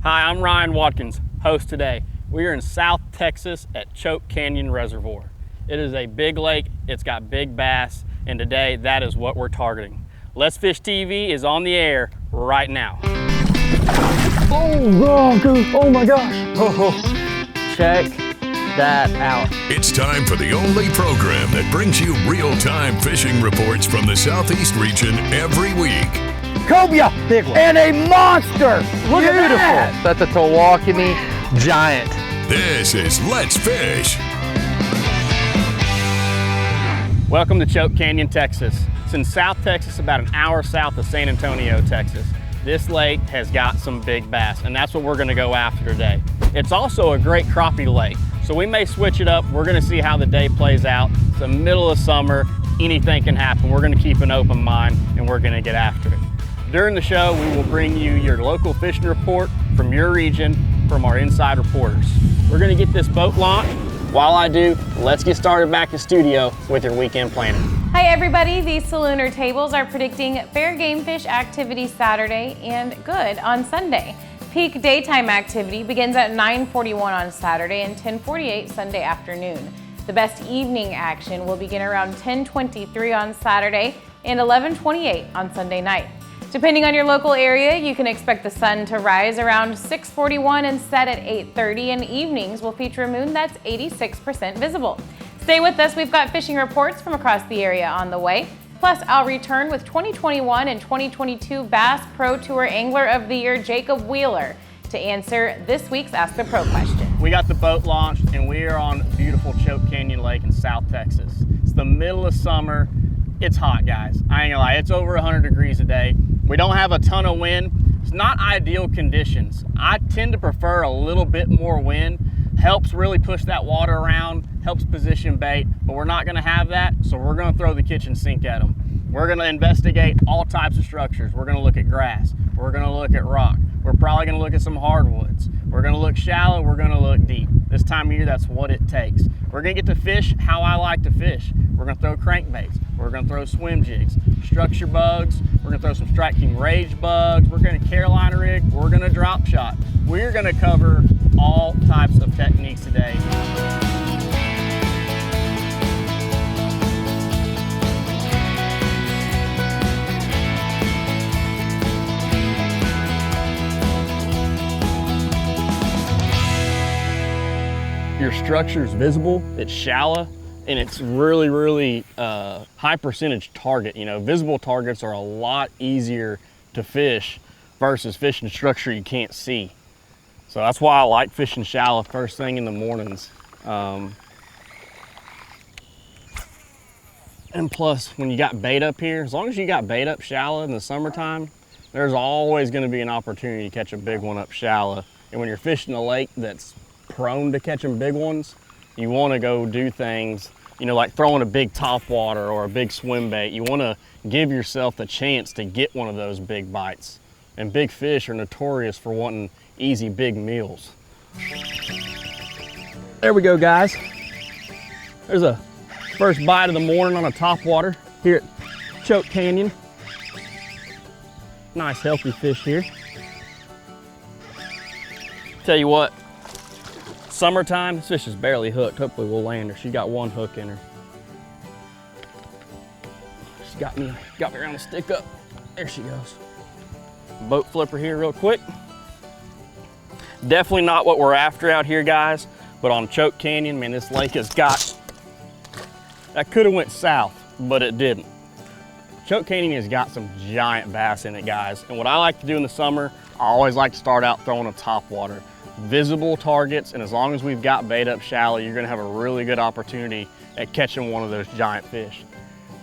Hi, I'm Ryan Watkins, host today. We are in South Texas at Choke Canyon Reservoir. It is a big lake, it's got big bass, and today that is what we're targeting. Let's Fish TV is on the air right now. Oh my gosh. Check that out. It's time for the only program that brings you real-time fishing reports from the Southeast region every week. Cobia, big one, and a monster. Look at that. That's a Towakami giant. This is Let's Fish. Welcome to Choke Canyon, Texas. It's in South Texas, about an hour south of San Antonio, Texas. This lake has got some big bass, and that's what we're gonna go after today. It's also a great crappie lake, so we may switch it up. We're gonna see how the day plays out. It's the middle of summer, anything can happen. We're gonna keep an open mind, and we're gonna get after it. During the show, we will bring you your local fishing report from your region from our inside reporters. We're gonna get this boat launched. While I do, let's get started back in studio with your weekend planning. Hi everybody, these Salooner tables are predicting fair game fish activity Saturday and good on Sunday. Peak daytime activity begins at 9:41 on Saturday and 10:48 Sunday afternoon. The best evening action will begin around 10:23 on Saturday and 11:28 on Sunday night. Depending on your local area, you can expect the sun to rise around 6:41 and set at 8:30, and evenings will feature a moon that's 86% visible. Stay with us, we've got fishing reports from across the area on the way. Plus, I'll return with 2021 and 2022 Bass Pro Tour Angler of the Year Jacob Wheeler to answer this week's Ask the Pro question. We got the boat launched and we are on beautiful Choke Canyon Lake in South Texas. It's the middle of summer. It's hot, guys. I ain't gonna lie, it's over 100 degrees a day. We don't have a ton of wind. It's not ideal conditions. I tend to prefer a little bit more wind. Helps really push that water around, helps position bait, but we're not gonna have that, so we're gonna throw the kitchen sink at them. We're gonna investigate all types of structures. We're gonna look at grass. We're gonna look at rock. We're probably gonna look at some hardwoods. We're gonna look shallow, we're gonna look deep. This time of year, that's what it takes. We're gonna get to fish how I like to fish. We're gonna throw crankbaits. We're gonna throw swim jigs, structure bugs. We're gonna throw some Strike King rage bugs. We're gonna Carolina rig. We're gonna drop shot. We're gonna cover all types of techniques today. Your structure is visible, it's shallow, and it's really high percentage target. You know, visible targets are a lot easier to fish versus fishing a structure you can't see. So that's why I like fishing shallow first thing in the mornings. And plus, when you got bait up here, as long as you got bait up shallow in the summertime, there's always gonna be an opportunity to catch a big one up shallow. And when you're fishing a lake that's prone to catching big ones, you want to go do things, you know, like throwing a big topwater or a big swim bait. You want to give yourself the chance to get one of those big bites. And big fish are notorious for wanting easy big meals. There we go, guys. There's a first bite of the morning on a topwater here at Choke Canyon. Nice healthy fish here. Tell you what, summertime, this fish is barely hooked. Hopefully we'll land her. She got one hook in her. She's got me around the stick up. There she goes. Boat flipper here real quick. Definitely not what we're after out here, guys, but on Choke Canyon, man, this lake has got, that could have went south, but it didn't. Choke Canyon has got some giant bass in it, guys. And what I like to do in the summer, I always like to start out throwing a topwater. Visible targets, and as long as we've got bait up shallow, you're gonna have a really good opportunity at catching one of those giant fish.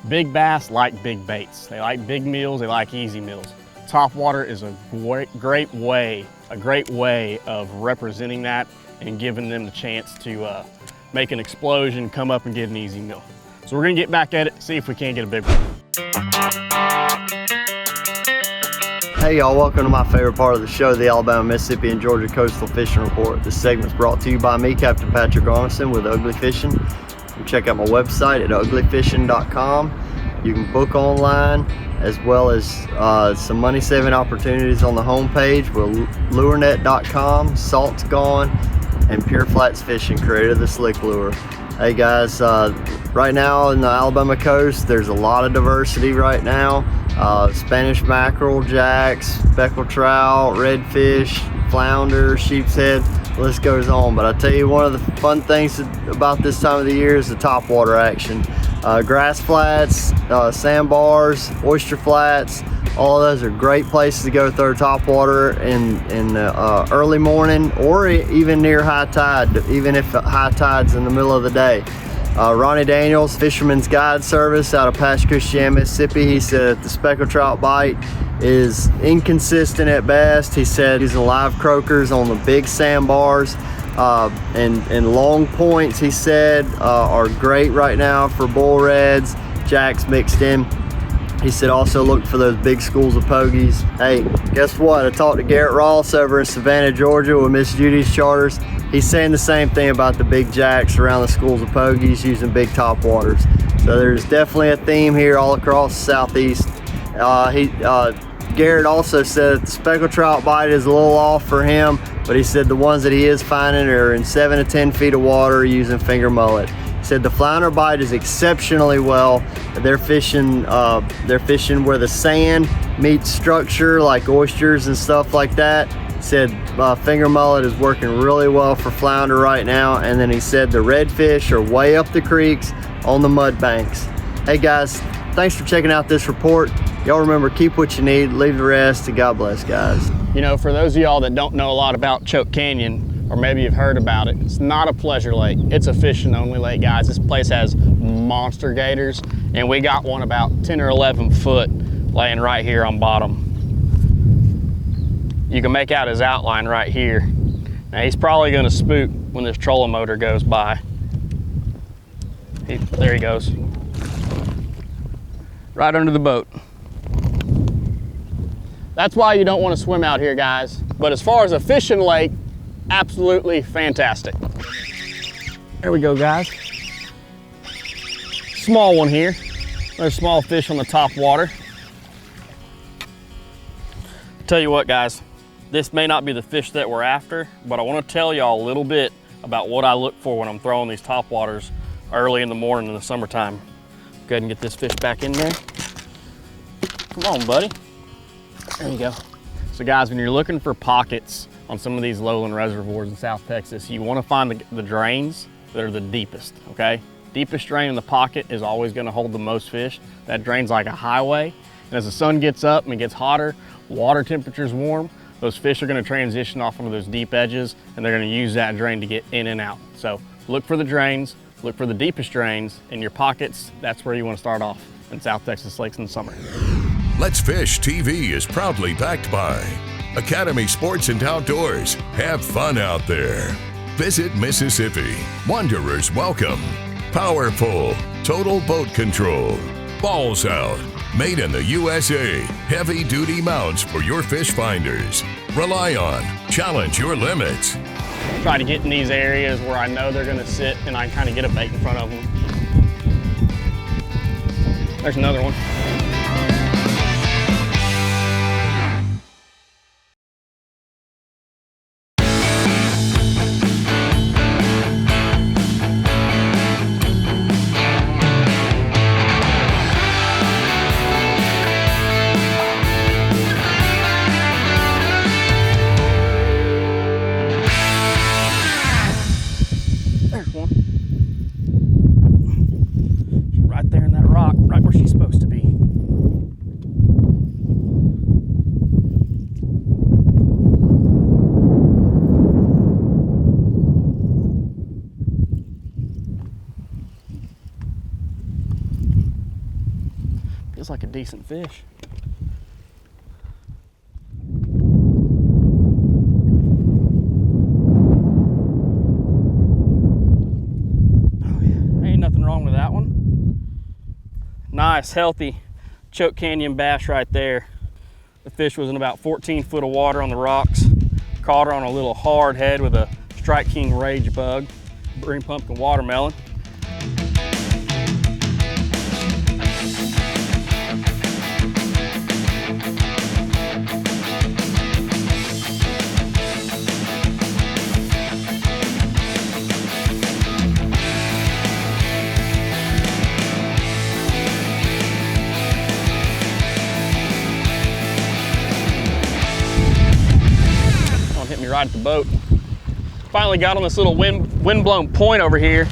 Big bass like big baits. They like big meals, they like easy meals. Topwater is a great way of representing that and giving them the chance to make an explosion, come up and get an easy meal. So we're gonna get back at it, see if we can't get a big one. Hey y'all, welcome to my favorite part of the show, the Alabama, Mississippi, and Georgia Coastal Fishing Report. This segment is brought to you by me, Captain Patrick Arneson with Ugly Fishing. You can check out my website at uglyfishing.com. You can book online, as well as some money-saving opportunities on the homepage with lurenet.com, Salt's Gone, and Pure Flats Fishing, creator of the Slick Lure. Hey guys, right now in the Alabama coast, there's a lot of diversity right now. Spanish mackerel, jacks, speckled trout, redfish, flounder, sheep's head, the list goes on. But I tell you, one of the fun things about this time of the year is the topwater action. Grass flats, sandbars, oyster flats, all of those are great places to go throw topwater in the early morning, or even near high tide, even if high tide's in the middle of the day. Ronnie Daniels, Fisherman's Guide Service out of Pass Christian, Mississippi, he said the speckled trout bite is inconsistent at best. He said using live croakers on the big sandbars and long points, he said, are great right now for bull reds, jacks mixed in. He said also look for those big schools of pogies. Hey, guess what? I talked to Garrett Ross over in Savannah, Georgia with Miss Judy's Charters. He's saying the same thing about the big jacks around the schools of pogies using big topwaters. So there's definitely a theme here all across the Southeast. Garrett also said the speckled trout bite is a little off for him, but he said the ones that he is finding are in 7 to 10 feet of water using finger mullet. He said the flounder bite is exceptionally well. They're fishing where the sand meets structure, like oysters and stuff like that. He said finger mullet is working really well for flounder right now. And then he said the redfish are way up the creeks on the mud banks. Hey guys, thanks for checking out this report. Y'all remember, keep what you need, leave the rest, and God bless, guys. You know, for those of y'all that don't know a lot about Choke Canyon, or maybe you've heard about it, it's not a pleasure lake. It's a fishing only lake, guys. This place has monster gators, and we got one about 10 or 11 foot laying right here on bottom. You can make out his outline right here. Now he's probably gonna spook when this trolling motor goes by. There he goes. Right under the boat. That's why you don't want to swim out here, guys. But as far as a fishing lake, absolutely fantastic. There we go, guys. Small one here. There's small fish on the top water. Tell you what, guys, this may not be the fish that we're after, but I want to tell y'all a little bit about what I look for when I'm throwing these top waters early in the morning in the summertime. Go ahead and get this fish back in there. Come on, buddy. There you go. So guys, when you're looking for pockets on some of these lowland reservoirs in South Texas, you want to find the drains that are the deepest, okay? Deepest drain in the pocket is always going to hold the most fish. That drain's like a highway. And as the sun gets up and it gets hotter, water temperature's warm, those fish are going to transition off of those deep edges, and they're going to use that drain to get in and out. So look for the drains, look for the deepest drains in your pockets. That's where you want to start off in South Texas lakes in the summer. Let's Fish TV is proudly backed by Academy Sports and Outdoors. Have fun out there. Visit Mississippi. Wanderers welcome. Power Pull. Total Boat Control. Balls Out. Made in the USA. Heavy duty mounts for your fish finders. Rely on. Challenge your limits. Try to get in these areas where I know they're going to sit and I kind of get a bait in front of them. There's another one. There's one. She's right there in that rock, right where she's supposed to be. Feels like a decent fish. Nice, healthy Choke Canyon bass right there. The fish was in about 14 foot of water on the rocks. Caught her on a little hard head with a Strike King Rage Bug, green pumpkin watermelon. ride the boat. Finally got on this little wind-blown point over here.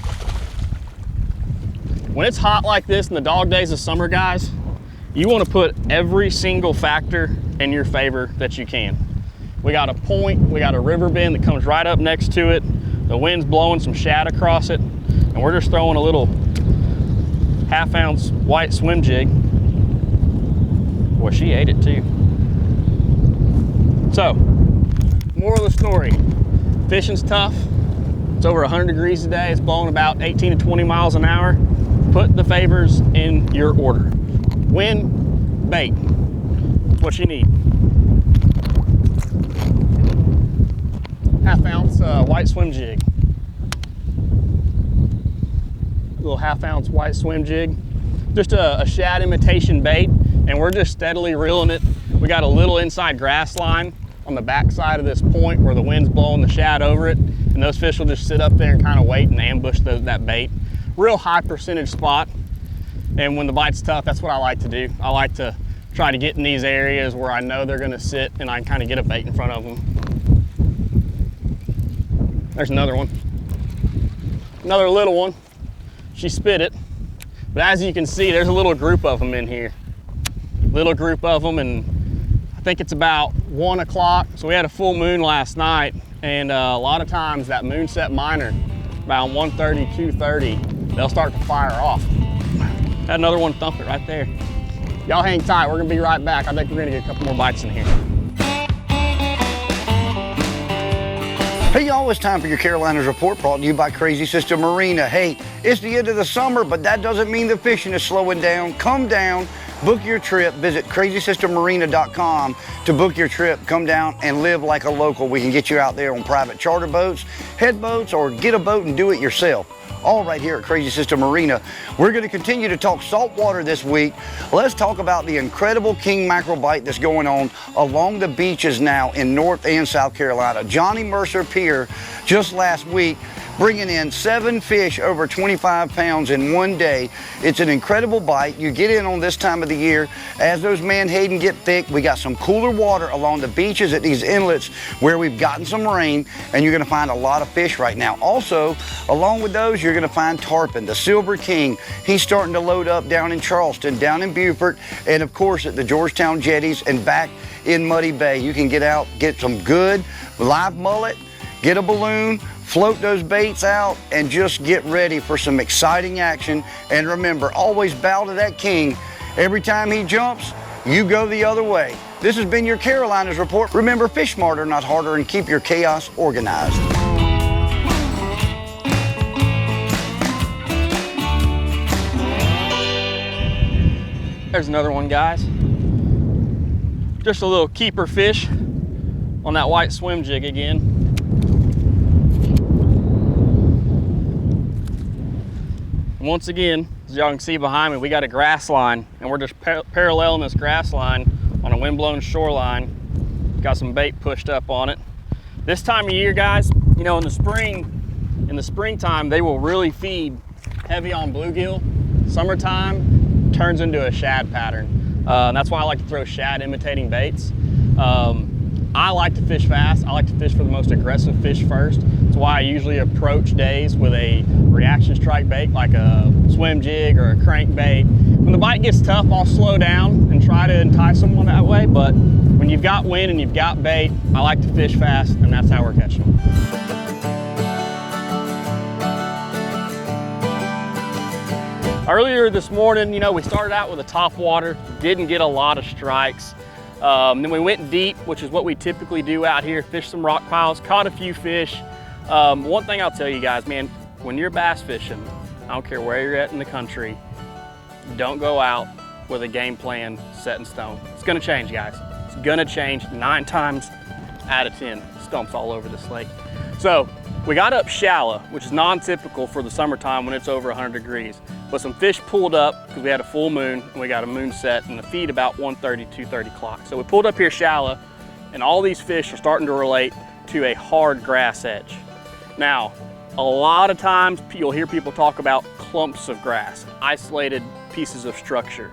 When it's hot like this in the dog days of summer, guys, you want to put every single factor in your favor that you can. We got a point, we got a river bend that comes right up next to it. The wind's blowing some shad across it, and we're just throwing a little 1/2 ounce white swim jig. Boy, she ate it too. So, moral of the story, fishing's tough. It's over 100 degrees today. It's blowing about 18 to 20 miles an hour. Put the favors in your order. Wind, bait, what you need. 1/2 ounce white swim jig. A little 1/2 ounce white swim jig. Just a shad imitation bait, and we're just steadily reeling it. We got a little inside grass line on the back side of this point where the wind's blowing the shad over it, and those fish will just sit up there and kind of wait and ambush that bait. Real high percentage spot, and when the bite's tough, that's what I like to do. I like to try to get in these areas where I know they're gonna sit and I can kind of get a bait in front of them. There's another one. Another little one. She spit it. But as you can see, there's a little group of them in here. Little group of them, and I think it's about 1 o'clock. So we had a full moon last night, and a lot of times that moonset minor, about 1:30, 2:30, they'll start to fire off. Had another one thump it right there. Y'all hang tight, we're gonna be right back. I think we're gonna get a couple more bites in here. Hey y'all, it's time for your Carolinas Report, brought to you by Crazy Sister Marina. Hey, it's the end of the summer, but that doesn't mean the fishing is slowing down. Come down, book your trip, visit crazysistermarina.com to book your trip. Come down and live like a local. We can get you out there on private charter boats, head boats, or get a boat and do it yourself. All right here at Crazy Sister Marina. We're going to continue to talk saltwater this week. Let's talk about the incredible king mackerel bite that's going on along the beaches now in North and South Carolina. Johnny Mercer Pier just last week bringing in 7 fish over 25 pounds in one day. It's an incredible bite. You get in on this time of the year as those menhaden get thick. We got some cooler water along the beaches at these inlets where we've gotten some rain, and you're gonna find a lot of fish right now. Also, along with those, you're gonna find tarpon, the Silver King. He's starting to load up down in Charleston, down in Beaufort, and of course at the Georgetown jetties and back in Muddy Bay. You can get out, get some good live mullet, get a balloon, float those baits out, and just get ready for some exciting action. And remember, always bow to that king. Every time he jumps, you go the other way. This has been your Carolinas Report. Remember, fish smarter, not harder, and keep your chaos organized. There's another one, guys. Just a little keeper fish on that white swim jig again. Once again, as y'all can see behind me, we got a grass line, and we're just paralleling this grass line on a windblown shoreline. Got some bait pushed up on it. This time of year, guys, you know, in the springtime, they will really feed heavy on bluegill. Summertime turns into a shad pattern. That's why I like to throw shad imitating baits. I like to fish fast. I like to fish for the most aggressive fish first. That's why I usually approach days with a reaction strike bait like a swim jig or a crankbait. When the bite gets tough, I'll slow down and try to entice someone that way, but when you've got wind and you've got bait, I like to fish fast, and that's how we're catching them. Earlier this morning, you know, we started out with a topwater, didn't get a lot of strikes. Then we went deep, which is what we typically do out here, fish some rock piles, caught a few fish. One thing I'll tell you guys, man, when you're bass fishing, I don't care where you're at in the country, don't go out with a game plan set in stone. It's gonna change, guys. It's gonna change 9 times out of 10. Stumps all over this lake. So we got up shallow, which is non-typical for the summertime when it's over 100 degrees. But some fish pulled up because we had a full moon and we got a moon set and the feed about 1:30, 2:30 o'clock. So we pulled up here shallow, and all these fish are starting to relate to a hard grass edge. Now, a lot of times you'll hear people talk about clumps of grass, isolated pieces of structure.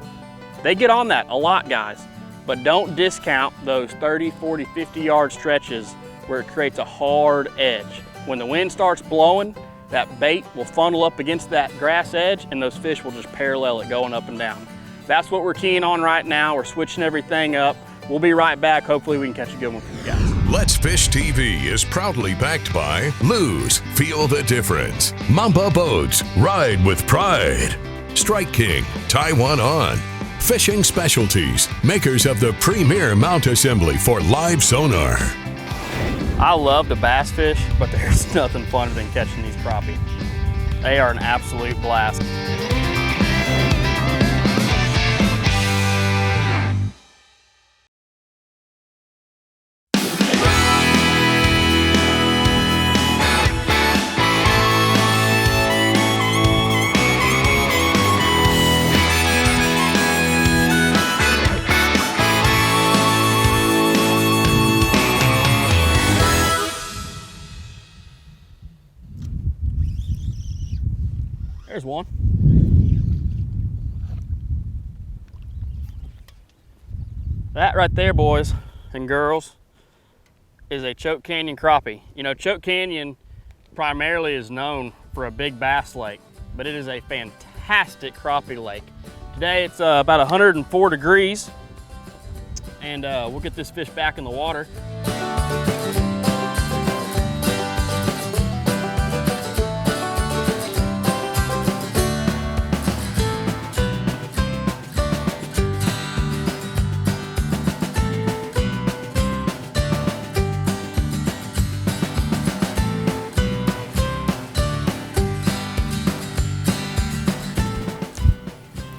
They get on that a lot, guys, but don't discount those 30, 40, 50 yard stretches where it creates a hard edge. When the wind starts blowing, that bait will funnel up against that grass edge and those fish will just parallel it going up and down. That's what we're keying on right now. We're switching everything up. We'll be right back. Hopefully we can catch a good one for you guys. Let's Fish TV is proudly backed by Lose, Feel the Difference, Mamba Boats, Ride with Pride, Strike King, Taiwan On, Fishing Specialties, makers of the premier mount assembly for live sonar. I love to bass fish, but there's nothing funner than catching these crappie. They are an absolute blast. There's one. That right there, boys and girls, is a Choke Canyon crappie. You know, Choke Canyon primarily is known for a big bass lake, but it is a fantastic crappie lake. Today it's about 104 degrees, and we'll get this fish back in the water.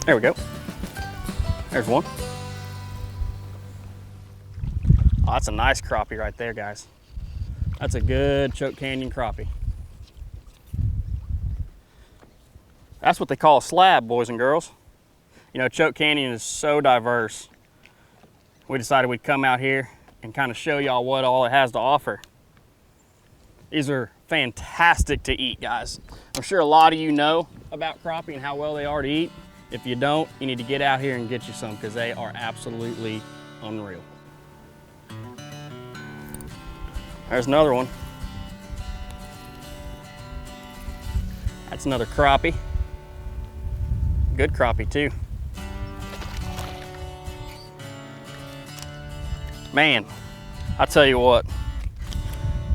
There we go. There's one. Oh, that's a nice crappie right there, guys. That's a good Choke Canyon crappie. That's what they call a slab, boys and girls. You know, Choke Canyon is so diverse. We decided we'd come out here and kind of show y'all what all it has to offer. These are fantastic to eat, guys. I'm sure a lot of you know about crappie and how well they are to eat. If you don't, you need to get out here and get you some because they are absolutely unreal. There's another one. That's another crappie. Good crappie too. Man, I tell you what,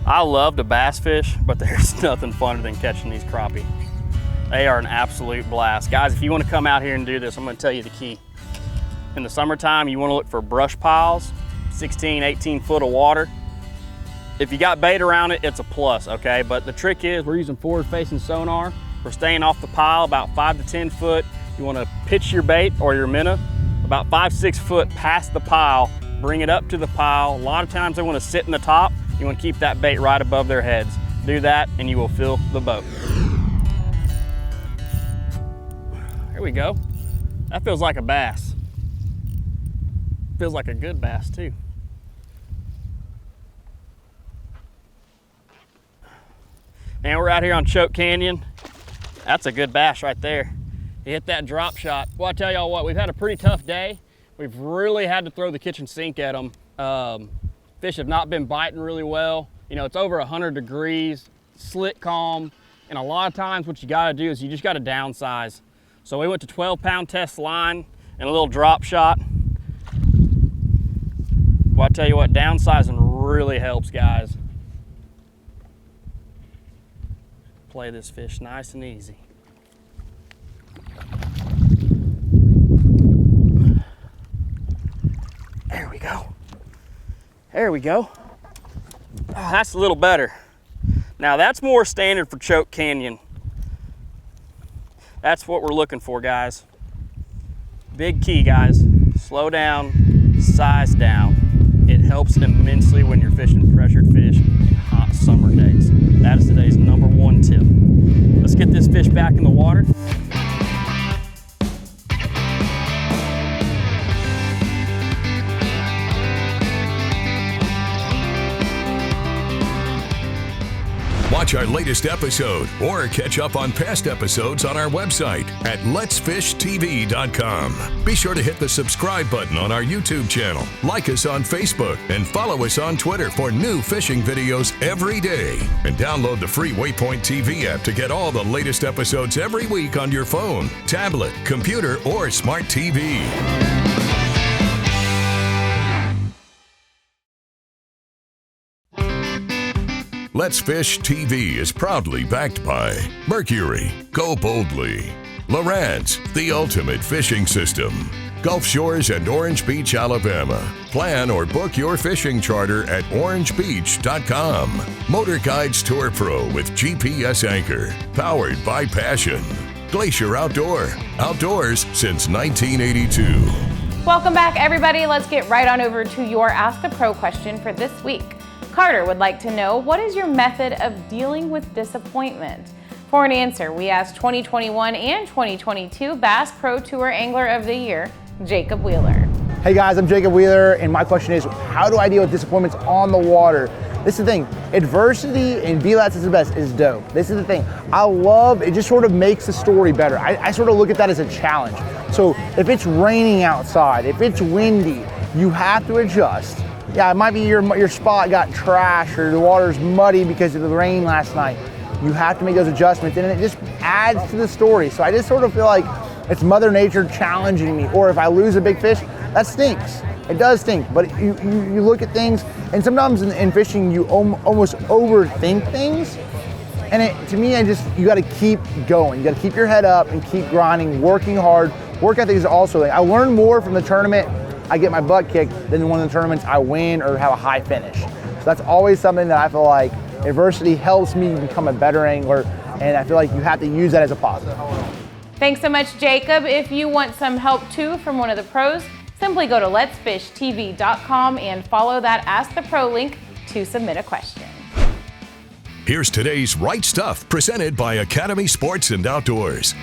I love to bass fish, but there's nothing funner than catching these crappie. They are an absolute blast. Guys, if you want to come out here and do this, I'm going to tell you the key. In the summertime, you want to look for brush piles, 16, 18 foot of water. If you got bait around it, it's a plus, okay? But the trick is we're using forward-facing sonar. We're staying off the pile about 5 to 10 foot. You want to pitch your bait or your minnow about 5, 6 foot past the pile, bring it up to the pile. A lot of times they want to sit in the top. You want to keep that bait right above their heads. Do that and you will fill the boat. There we go. That feels like a bass. Feels like a good bass too. And we're out here on Choke Canyon. That's a good bass right there. He hit that drop shot. Well, I tell y'all what, we've had a pretty tough day. We've really had to throw the kitchen sink at them. Fish have not been biting really well. You know, it's over 100 degrees, slit calm, and a lot of times what you gotta do is you just gotta downsize. So we went to 12-pound test line and a little drop shot. Well, I tell you what, downsizing really helps, guys. Play this fish nice and easy. There we go. There we go. Oh, that's a little better. Now that's more standard for Choke Canyon. That's what we're looking for, guys. Big key, guys. Slow down, size down. It helps immensely when you're fishing pressured fish in hot summer days. That is today's #1 tip. Let's get this fish back in the water. Watch our latest episode or catch up on past episodes on our website at letsfishtv.com. Be sure to hit the subscribe button on our YouTube channel, like us on Facebook, and follow us on Twitter for new fishing videos every day. And download the free Waypoint TV app to get all the latest episodes every week on your phone, tablet, computer, or smart TV. Let's Fish TV is proudly backed by Mercury, Go Boldly, Lowrance, the ultimate fishing system, Gulf Shores and Orange Beach, Alabama. Plan or book your fishing charter at orangebeach.com. Motor Guides Tour Pro with GPS anchor, powered by Passion. Glacier Outdoor, outdoors since 1982. Welcome back, everybody. Let's get right on over to your Ask the Pro question for this week. Carter would like to know, what is your method of dealing with disappointment? For an answer, we asked 2021 and 2022 Bass Pro Tour Angler of the Year, Jacob Wheeler. Hey guys, I'm Jacob Wheeler, and my question is, how do I deal with disappointments on the water? This is the thing, adversity in B-Lats is the best, is dope. This is the thing, I love, it just sort of makes the story better. I sort of look at that as a challenge. So if it's raining outside, if it's windy, you have to adjust. Yeah, it might be your spot got trashed or the water's muddy because of the rain last night. You have to make those adjustments, and it just adds to the story. So I just sort of feel like it's Mother Nature challenging me, or if I lose a big fish, that stinks. It does stink, but you look at things, and sometimes in fishing you almost overthink things, and to me, you gotta keep going. You gotta keep your head up and keep grinding, working hard. Work ethic is also, I learn more from the tournament I get my butt kicked than one of the tournaments I win or have a high finish. So that's always something that I feel like adversity helps me become a better angler, and I feel like you have to use that as a positive. Thanks so much, Jacob. If you want some help too from one of the pros, simply go to letsfishtv.com and follow that Ask the Pro link to submit a question. Here's today's Right Stuff, presented by Academy Sports and Outdoors.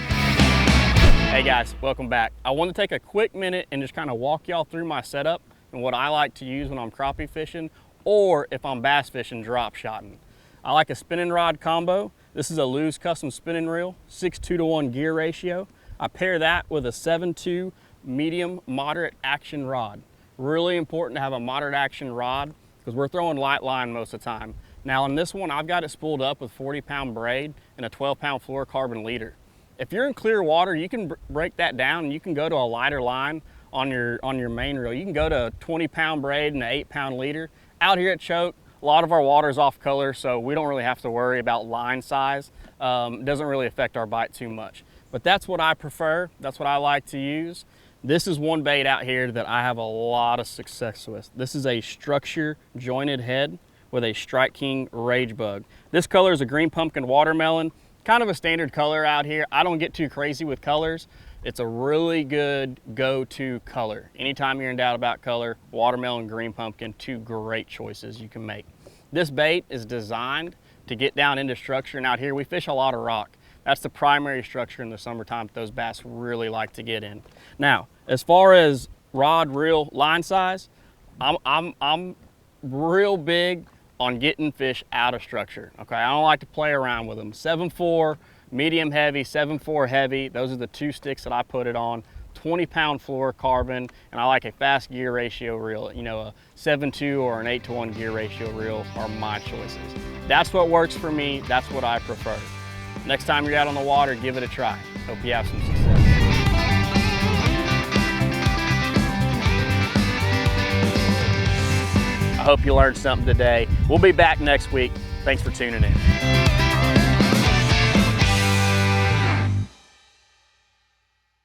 Hey guys, welcome back. I want to take a quick minute and just kind of walk y'all through my setup and what I like to use when I'm crappie fishing, or if I'm bass fishing drop shotting. I like a spinning rod combo. This is a Lew's custom spinning reel, 6:2-to-1 gear ratio. I pair that with a 7.2 medium moderate action rod. Really important to have a moderate action rod because we're throwing light line most of the time. Now on this one, I've got it spooled up with 40-pound braid and a 12-pound fluorocarbon leader. If you're in clear water, you can break that down and you can go to a lighter line on your main reel. You can go to a 20-pound braid and an 8-pound leader. Out here at Choke, a lot of our water is off color, so we don't really have to worry about line size. It doesn't really affect our bite too much. But that's what I prefer. That's what I like to use. This is one bait out here that I have a lot of success with. This is a structure jointed head with a Strike King Rage Bug. This color is a green pumpkin watermelon. Kind of a standard color out here. I don't get too crazy with colors. It's a really good go-to color. Anytime you're in doubt about color, watermelon, green pumpkin, two great choices you can make. This bait is designed to get down into structure, and out here we fish a lot of rock. That's the primary structure in the summertime that those bass really like to get in. Now, as far as rod, reel, line size, I'm real big on getting fish out of structure, okay? I don't like to play around with them. 7.4, medium heavy, 7.4 heavy, those are the two sticks that I put it on. 20-pound fluorocarbon, and I like a fast gear ratio reel. You know, a 7.2 or an 8-to-1 gear ratio reel are my choices. That's what works for me, that's what I prefer. Next time you're out on the water, give it a try. Hope you have some success. I hope you learned something today. We'll be back next week. Thanks for tuning in.